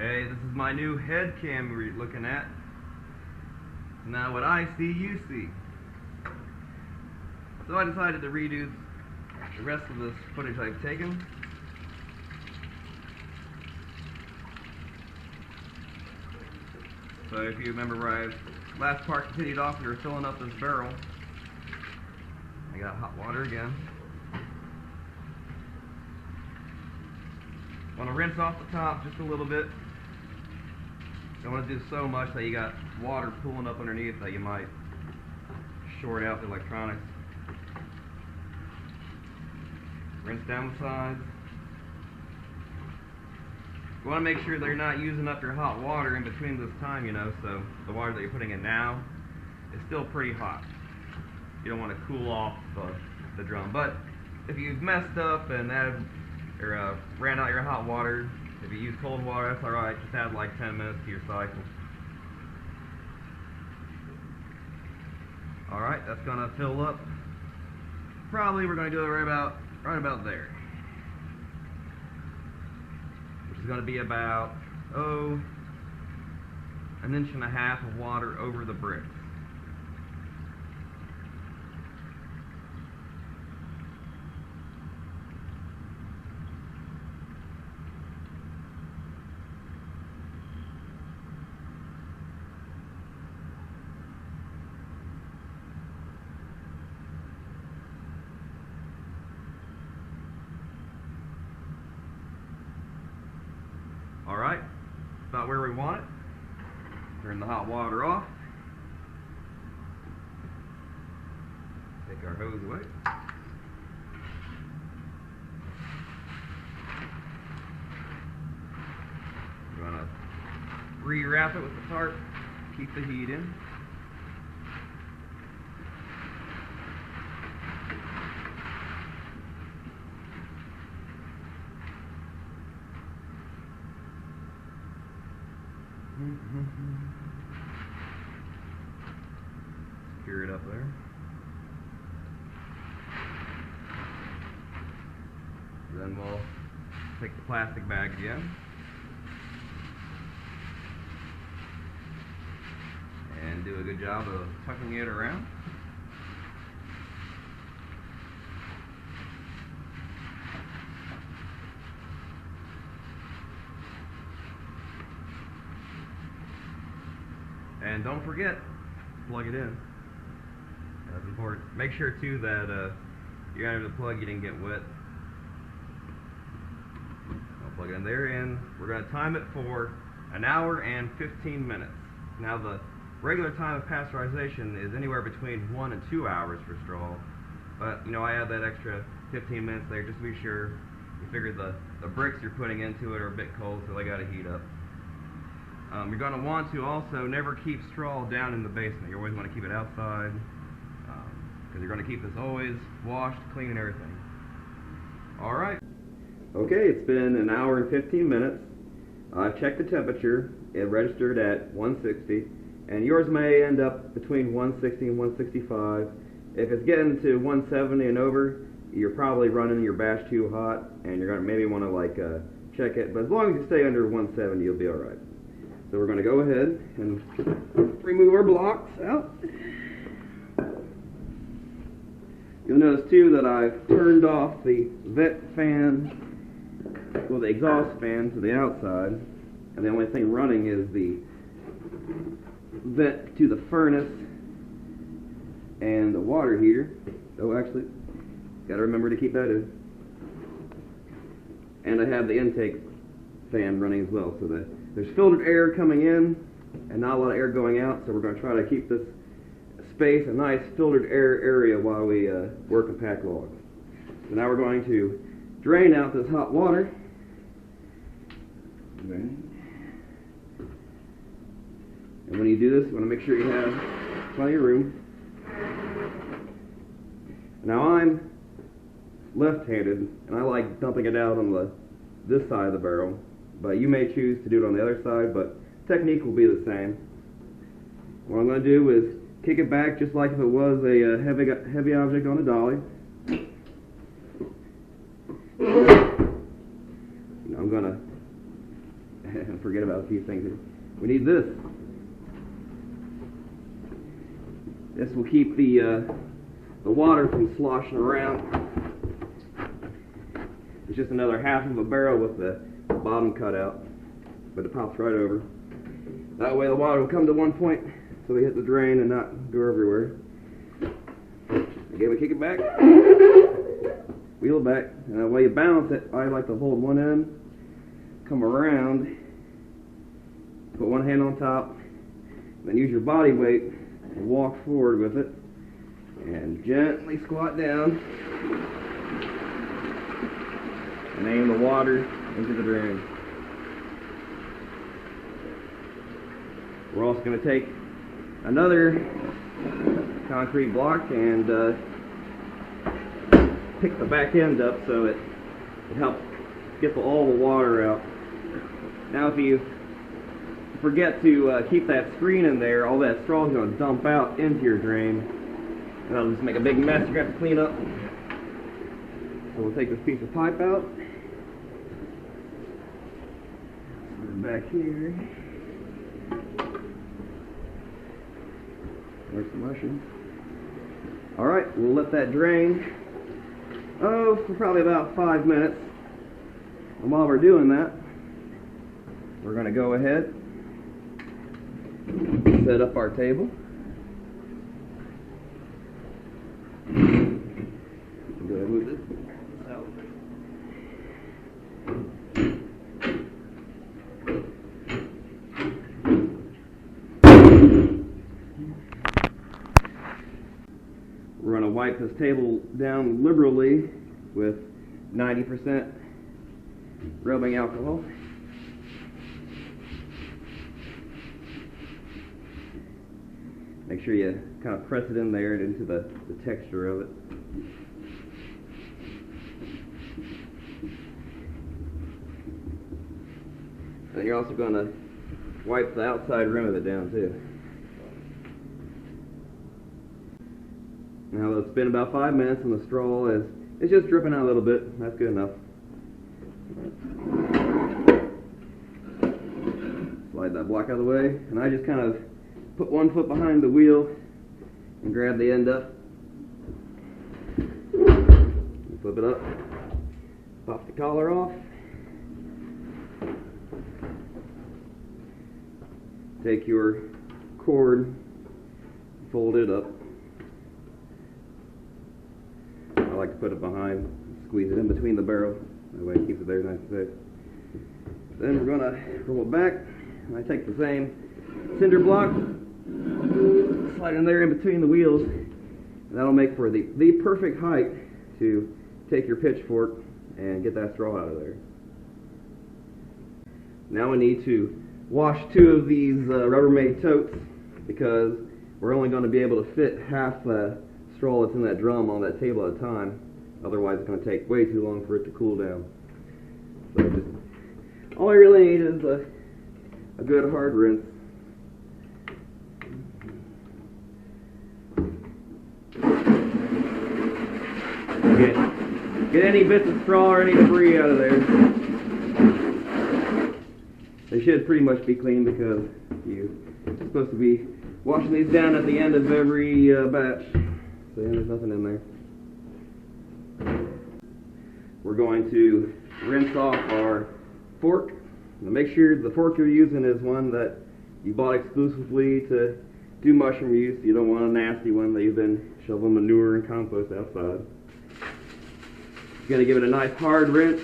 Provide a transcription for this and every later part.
Hey, this is my new head cam we're looking at. Now what I see, you see. So I decided to redo the rest of this footage I've taken. So if you remember where I last part continued off, we were filling up this barrel. I got hot water again. Want to rinse off the top just a little bit. Don't want to do so much that you got water pooling up underneath that you might short out the electronics. Rinse down the sides. You want to make sure that you're not using up your hot water in between this time, so the water that you're putting in now is still pretty hot. You don't want to cool off the drum. But if you've messed up and ran out your hot water, if you use cold water, that's alright. Just add like 10 minutes to your cycle. Alright, that's going to fill up. Probably we're going to do it right about there. Which is going to be about, an inch and a half of water over the bricks. Alright, about where we want it. Turn the hot water off. Take our hose away. We're going to re-wrap it with the tarp, keep the heat in. Secure it up there. Then we'll take the plastic bag again and do a good job of tucking it around. And don't forget, plug it in. That's important. Make sure too that you're under the plug, you didn't get wet. I'll plug it in there, and we're going to time it for 1 hour and 15 minutes. Now the regular time of pasteurization is anywhere between 1 and 2 hours for straw, but I add that extra 15 minutes there just to be sure. You figure the bricks you're putting into it are a bit cold, so they got to heat up. You're going to want to also never keep straw down in the basement. You always want to keep it outside, because you're going to keep this always washed, clean, and everything. Alright. Okay, it's been 1 hour and 15 minutes. I've checked the temperature. It registered at 160, and yours may end up between 160 and 165. If it's getting to 170 and over, you're probably running your bash too hot, and you're going to maybe want to check it. But as long as you stay under 170, you'll be alright. So we're going to go ahead and remove our blocks out. You'll notice too that I've turned off the vent fan, well, the exhaust fan to the outside, and the only thing running is the vent to the furnace and the water heater. Oh, actually, got to remember to keep that in. And I have the intake fan running as well, so that there's filtered air coming in and not a lot of air going out, so we're going to try to keep this space a nice filtered air area while we work and pack logs. So now we're going to drain out this hot water. Okay. And when you do this, you want to make sure you have plenty of room. Now I'm left-handed, and I like dumping it out on this side of the barrel. But you may choose to do it on the other side, but technique will be the same. What I'm going to do is kick it back just like if it was a heavy object on a dolly. I'm going to and forget about a few things here. We need this. This will keep the water from sloshing around. It's just another half of a barrel with the bottom cut out, but it pops right over. That way the water will come to one point so we hit the drain and not go everywhere. Again, we kick it back, wheel it back, and that way you balance it. I like to hold one end, come around, put one hand on top, then use your body weight and walk forward with it, and gently squat down and aim the water into the drain. We're also going to take another concrete block and pick the back end up so it helps get all the water out. Now if you forget to keep that screen in there, all that straw is going to dump out into your drain, and that'll just make a big mess you're going to have to clean up. So we'll take this piece of pipe out, put it back here. There's some mushrooms. Alright, we'll let that drain, for probably about 5 minutes. And while we're doing that, we're going to go ahead, set up our table. Go ahead and move this out. We're going to wipe this table down liberally with 90% rubbing alcohol. Make sure you kind of press it in there and into the texture of it. And you're also going to wipe the outside rim of it down too. Now it's been about 5 minutes and the straw it's just dripping out a little bit. That's good enough. Slide that block out of the way, and I just kind of put one foot behind the wheel and grab the end up. Flip it up. Pop the collar off. Take your cord, fold it up. I like to put it behind, squeeze it in between the barrel. That way it keeps it there nice and safe. Then we're going to roll it back. And I take the same cinder block, slide in there in between the wheels, and that'll make for the perfect height to take your pitchfork and get that straw out of there. Now we need to wash 2 of these Rubbermaid totes because we're only going to be able to fit half the straw that's in that drum on that table at a time. Otherwise it's going to take way too long for it to cool down. So just, all I really need is a good hard rinse. Get any bits of straw or any debris out of there. They should pretty much be clean because you're supposed to be washing these down at the end of every batch. So yeah, there's nothing in there. We're going to rinse off our fork. Now make sure the fork you're using is one that you bought exclusively to do mushroom use. You don't want a nasty one that you've been shoveling manure and compost outside. You're going to give it a nice hard rinse.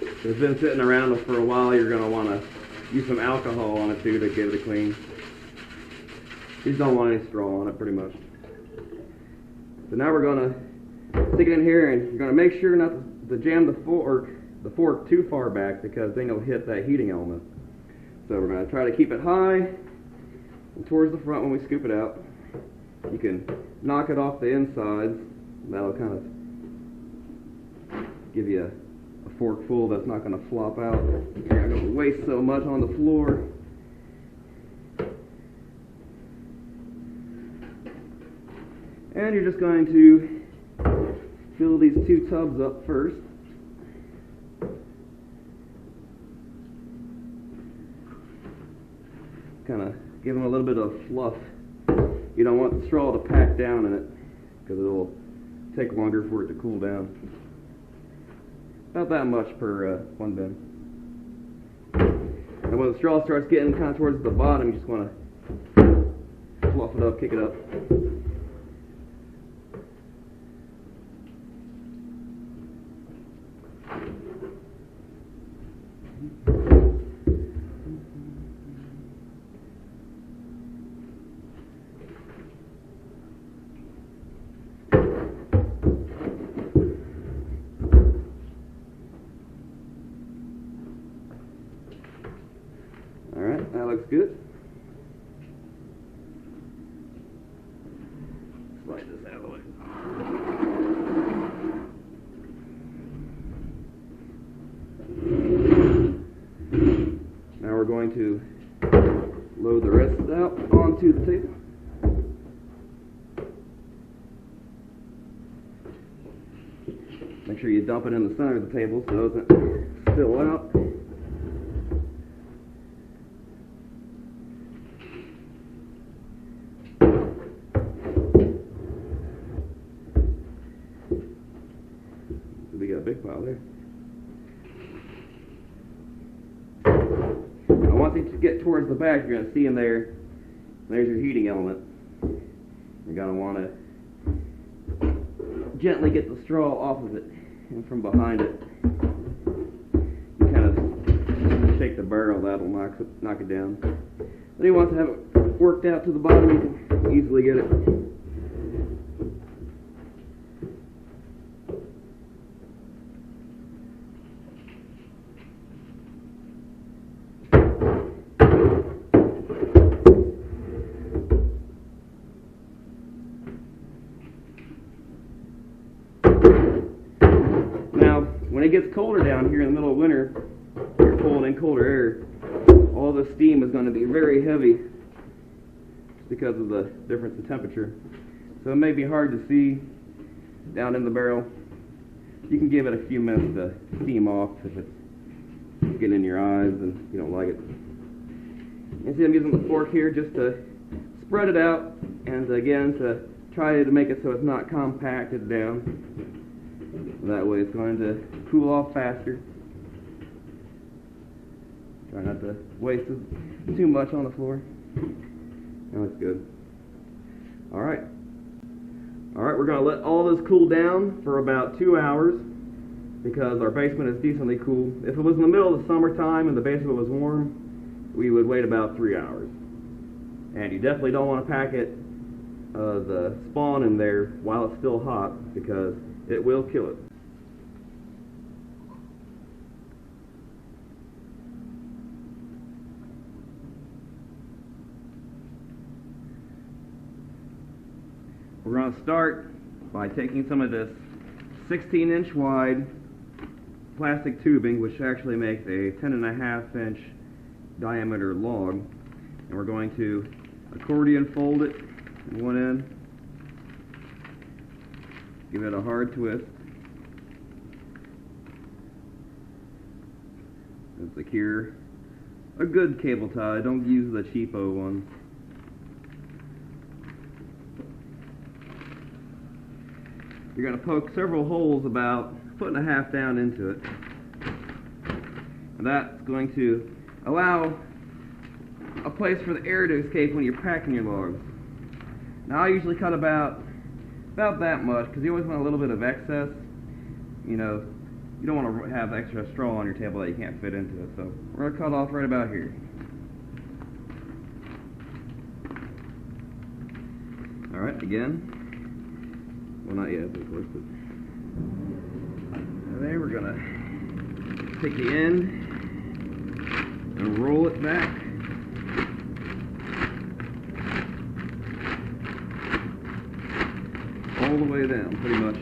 If it's been sitting around for a while, you're going to want to use some alcohol on it too to give it a clean. You just don't want any straw on it pretty much. So now we're going to stick it in here, and you're going to make sure not to jam the fork too far back because then you'll hit that heating element. So we're going to try to keep it high and towards the front when we scoop it out. You can knock it off the insides. That'll kind of give you a fork full that's not going to flop out. You're not going to waste so much on the floor. And you're just going to fill these 2 tubs up first. kind of give them a little bit of fluff. You don't want the straw to pack down in it because it will take longer for it to cool down. About that much per one bin. And when the straw starts getting kind of towards the bottom, you just want to fluff it up, kick it up. Alright, that looks good. Slide this out of the way. Now we're going to load the rest out onto the table. Make sure you dump it in the center of the table so it doesn't spill out. We got a big pile there. Now once you get towards the back, you're going to see in there, there's your heating element. You're going to want to gently get the straw off of it and from behind it. You kind of shake the barrel, that'll knock it down. Then you want to have it worked out to the bottom, you can easily get it. When it gets colder down here in the middle of winter, you're pulling in colder air, all the steam is going to be very heavy because of the difference in temperature. So it may be hard to see down in the barrel. You can give it a few minutes to steam off if it's getting in your eyes and you don't like it. You see I'm using the fork here just to spread it out and again to try to make it so it's not compacted down. That way it's going to cool off faster. Try not to waste too much on the floor. That looks good. Alright, we're going to let all this cool down for about 2 hours because our basement is decently cool. If it was in the middle of the summertime and the basement was warm, we would wait about 3 hours. And you definitely don't want to pack it, the spawn in there while it's still hot because it will kill it. We're going to start by taking some of this 16-inch wide plastic tubing, which actually makes a 10.5-inch diameter log, and we're going to accordion fold it in one end, give it a hard twist, and secure a good cable tie. Don't use the cheapo one. You're going to poke several holes about 1.5 feet down into it. And that's going to allow a place for the air to escape when you're packing your logs. Now I usually cut about that much because you always want a little bit of excess. You know, you don't want to have extra straw on your table that you can't fit into it. So we're going to cut off right about here. Alright, again. Well, not yet, of course, but there we're going to take the end and roll it back. All the way down, pretty much.